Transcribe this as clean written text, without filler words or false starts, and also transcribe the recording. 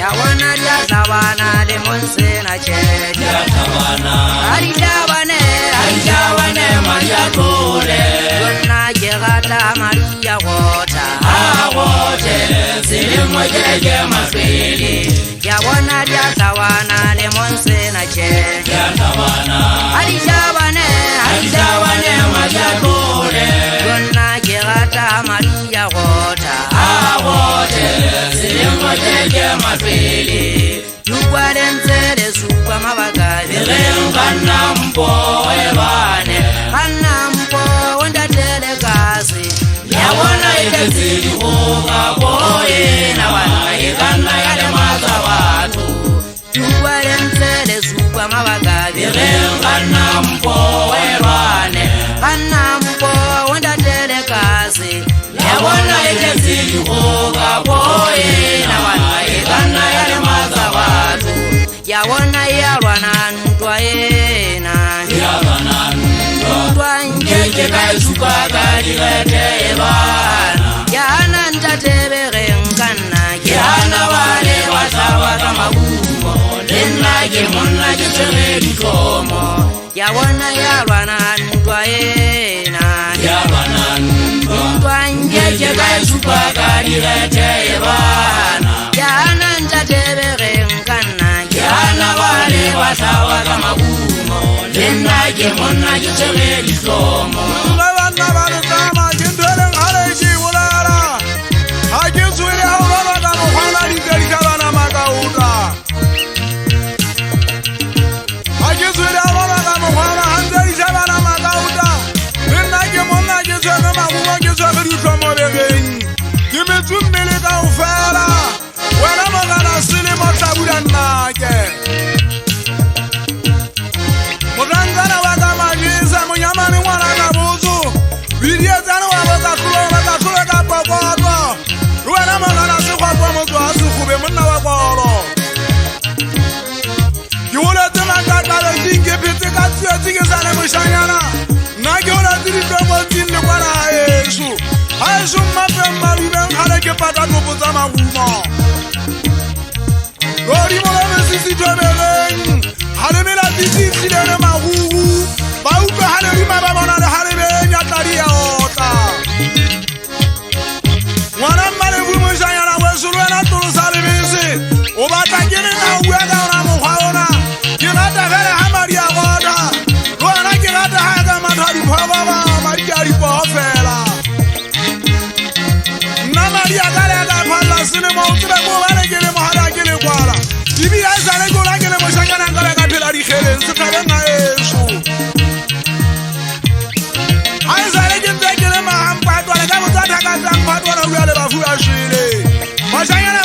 Yawana dia sabana de monsena che Yatabana Alijawane Maria Tole Yonna gerata Maria Gota Awote Silimu jeje mafili Yawana dia sabana de monsena che Yatabana Alijawane Maria Tole Yonna gerata Maria Gota Awote Silimu jeje mafili Yugwarenzele supa mabagari Rengana mpo ebane Kana mpo wenda tele kasi Yawona itezili kuka boye na wana ikana yale maza watu Yugwarenzele supa mabagari Rengana mpo ebane Kana mpo wenda tele kasi Yawona itezili kuka boye na wana ikana yale maza watu Yawona yalwana ntwa yena Yalwana Ntwa Njeje kaisuka kadirete ebana Yana ntatebere nkana Yana wale watawa kama gumo Lenage mona jitere likomo Yawona yalwana ntwa yena Yalwana Ntwa Njeje kaisuka kadirete ebana Yana ntatebere nkana Yana wale watawa kama gumo Lenage mona jitere likomo Masayana